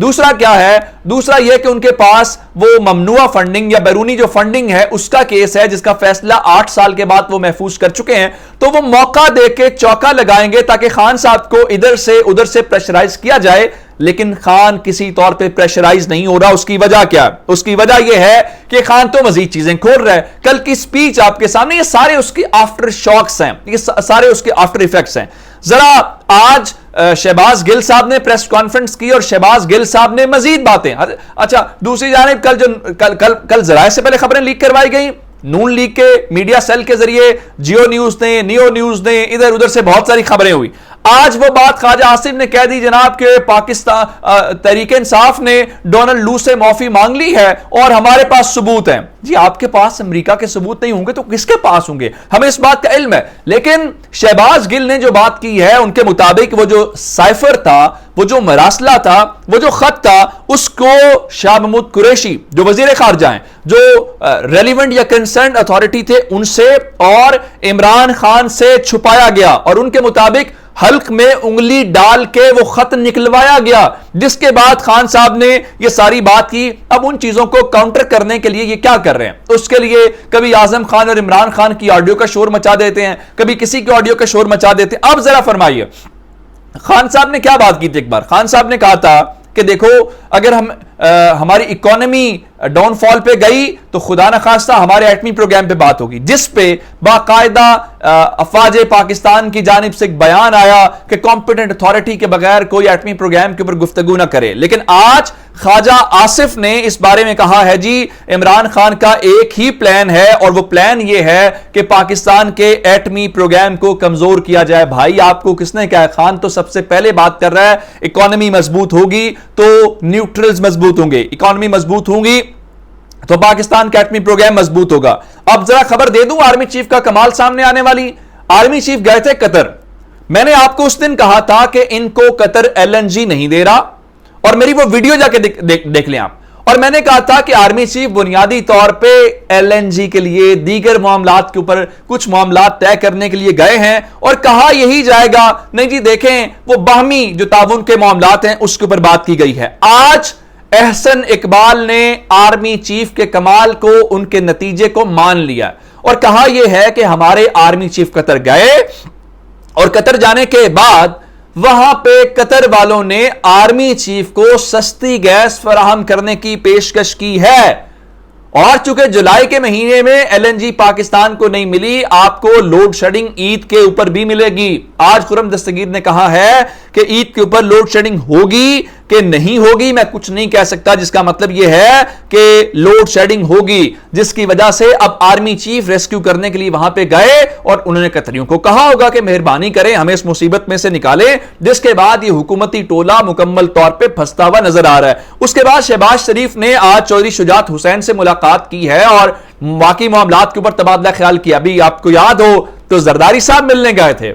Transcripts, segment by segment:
دوسرا کیا ہے؟ دوسرا یہ کہ ان کے پاس وہ ممنوع فنڈنگ یا بیرونی جو فنڈنگ ہے اس کا کیس ہے جس کا فیصلہ 8 سال کے بعد وہ محفوظ کر چکے ہیں، تو وہ موقع دے کے چوکا لگائیں گے تاکہ خان صاحب کو ادھر سے ادھر سے پریشرائز کیا جائے، لیکن خان کسی طور پہ پریشرائز نہیں ہو رہا۔ اس کی وجہ کیا؟ اس کی وجہ یہ ہے کہ خان تو مزید چیزیں کھول رہا ہے۔ کل کی سپیچ آپ کے سامنے، یہ سارے اس کی آفٹر شاکس ہیں، یہ سارے اس کے آفٹر ایفیکٹس ہیں۔ ذرا آج شہباز گل صاحب نے پریس کانفرنس کی اور شہباز گل صاحب نے مزید باتیں۔ اچھا، دوسری جانب کل ذرائع سے پہلے خبریں لیک کروائی گئیں، نون لیگ کے میڈیا سیل کے ذریعے، جیو نیوز نے، نیو نیوز نے، ادھر ادھر سے بہت ساری خبریں ہوئی۔ آج وہ بات خواجہ آصف نے کہہ دی جناب کہ پاکستان تحریک انصاف نے ڈونلڈ لو سے معافی مانگ لی ہے اور ہمارے پاس ثبوت ہیں۔ جی آپ کے پاس امریکہ کے ثبوت نہیں ہوں گے تو کس کے پاس ہوں گے؟ ہمیں اس بات کا علم ہے، لیکن شہباز گل نے جو بات کی ہے ان کے مطابق وہ جو سائفر تھا، وہ جو مراسلہ تھا، وہ جو خط تھا، اس کو شاہ محمود قریشی جو وزیر خارجہ ہیں، جو ریلیونٹ یا کنسرنڈ اتھارٹی تھے، ان سے اور عمران خان سے چھپایا گیا اور ان کے مطابق حلق میں انگلی ڈال کے وہ خط نکلوایا گیا، جس کے بعد خان صاحب نے یہ ساری بات کی۔ اب ان چیزوں کو کاؤنٹر کرنے کے لیے یہ کیا کر رہے ہیں؟ اس کے لیے کبھی اعظم خان اور عمران خان کی آڈیو کا شور مچا دیتے ہیں، کبھی کسی کی آڈیو کا شور مچا دیتے ہیں۔ اب ذرا فرمائیے خان صاحب نے کیا بات کی تھی؟ ایک بار خان صاحب نے کہا تھا کہ دیکھو اگر ہماری اکانومی ڈاؤن فال پہ گئی تو خدا نخواستہ ہمارے ایٹمی پروگرام پہ بات ہوگی، جس پہ باقاعدہ افواج پاکستان کی جانب سے ایک بیان آیا کہ کمپیٹنٹ اتھارٹی کے بغیر کوئی ایٹمی پروگرام کے اوپر گفتگو نہ کرے۔ لیکن آج خواجہ آصف نے اس بارے میں کہا ہے جی عمران خان کا ایک ہی پلان ہے اور وہ پلان یہ ہے کہ پاکستان کے ایٹمی پروگرام کو کمزور کیا جائے۔ بھائی آپ کو کس نے کہا؟ خان تو سب سے پہلے بات کر رہا ہے اکانومی مضبوط ہوگی تو نیوٹرلز مضبوط ہوں گے، اکانومی مضبوط ہوں گی تو پاکستان کا ایٹمی پروگرام مضبوط ہوگا۔ اب ذرا خبر دے دوں آرمی چیف کا کمال سامنے آنے والی۔ آرمی چیف گئے تھے قطر، میں نے آپ کو اس دن کہا تھا کہ ان کو قطر ایل این جی نہیں دے رہا، اور میری وہ ویڈیو جا کے دیکھ لیں آپ، اور میں نے کہا تھا کہ آرمی چیف بنیادی طور پہ ایل این جی کے لیے دیگر معاملات کے اوپر کچھ معاملات طے کرنے کے لیے گئے ہیں، اور کہا یہی جائے گا نہیں جی دیکھیں وہ باہمی جو تعاون کے معاملات ہیں اس کے اوپر بات کی گئی ہے۔ آج احسن اقبال نے آرمی چیف کے کمال کو، ان کے نتیجے کو مان لیا اور کہا یہ ہے کہ ہمارے آرمی چیف قطر گئے اور قطر جانے کے بعد وہاں پہ قطر والوں نے آرمی چیف کو سستی گیس فراہم کرنے کی پیشکش کی ہے، اور چونکہ جولائی کے مہینے میں ایل این جی پاکستان کو نہیں ملی، آپ کو لوڈ شیڈنگ عید کے اوپر بھی ملے گی۔ آج خرم دستگیر نے کہا ہے کہ عید کے اوپر لوڈ شیڈنگ ہوگی کہ نہیں ہوگی میں کچھ نہیں کہہ سکتا، جس کا مطلب یہ ہے کہ لوڈ شیڈنگ ہوگی، جس کی وجہ سے اب آرمی چیف ریسکیو کرنے کے لیے وہاں پہ گئے اور انہوں نے قطریوں کو کہا ہوگا کہ مہربانی کریں ہمیں اس مصیبت میں سے نکالیں، جس کے بعد یہ حکومتی ٹولہ مکمل طور پہ پھنستا ہوا نظر آ رہا ہے۔ اس کے بعد شہباز شریف نے آج چودھری شجاعت حسین سے ملاقات کی ہے اور باقی معاملات کے اوپر تبادلہ خیال کیا۔ ابھی آپ کو یاد ہو تو زرداری صاحب ملنے گئے تھے،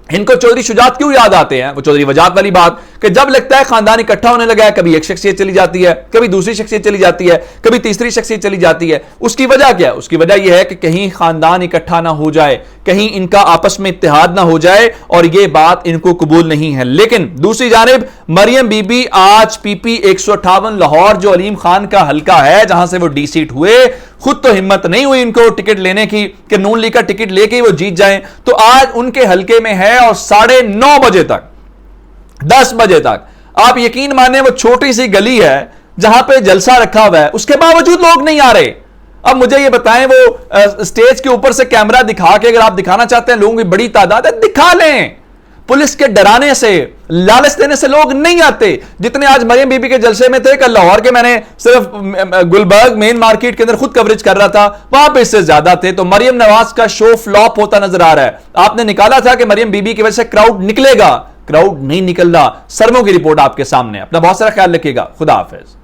ان کو چودھری شجاعت کیوں یاد آتے ہیں؟ وہ چودھری وجاہت والی بات کہ جب لگتا ہے خاندان اکٹھا ہونے لگا ہے، کبھی ایک شخصیت چلی جاتی ہے، کبھی دوسری شخصیت چلی جاتی ہے، کبھی تیسری شخصیت چلی جاتی ہے۔ اس کی وجہ کیا ہے؟ اس کی وجہ یہ ہے کہ کہیں خاندان اکٹھا نہ ہو جائے، کہیں ان کا آپس میں اتحاد نہ ہو جائے، اور یہ بات ان کو قبول نہیں ہے۔ لیکن دوسری جانب مریم بی بی آج پی پی 158 لاہور جو علیم خان کا حلقہ ہے جہاں سے وہ ڈی سیٹ ہوئے، خود تو ہمت نہیں ہوئی ان کو ٹکٹ لینے کی کہ نون لیگ کا ٹکٹ لے کے وہ جیت جائیں، تو آج ان کے حلقے میں ہے اور 9:30 بجے تک 10 بجے تک آپ یقین مانیں وہ چھوٹی سی گلی ہے جہاں پہ جلسہ رکھا ہوا ہے، اس کے باوجود لوگ نہیں آ رہے۔ اب مجھے یہ بتائیں وہ سٹیج کے اوپر سے کیمرہ دکھا کے اگر آپ دکھانا چاہتے ہیں لوگوں کی بڑی تعداد ہے دکھا لیں، پولیس کے ڈرانے سے لالچ دینے سے لوگ نہیں آتے۔ جتنے آج مریم بی بی کے جلسے میں تھے، کل لاہور کے میں نے صرف گلبرگ مین مارکیٹ کے اندر خود کوریج کر رہا تھا، وہاں پہ اس سے زیادہ تھے۔ تو مریم نواز کا شو فلاپ ہوتا نظر آ رہا ہے۔ آپ نے نکالا تھا کہ مریم بی بی کی وجہ سے کراؤڈ نکلے گا، کراؤڈ نہیں نکل رہا۔ سرموں کی رپورٹ آپ کے سامنے، اپنا بہت سارا خیال رکھیے گا، خدا حافظ۔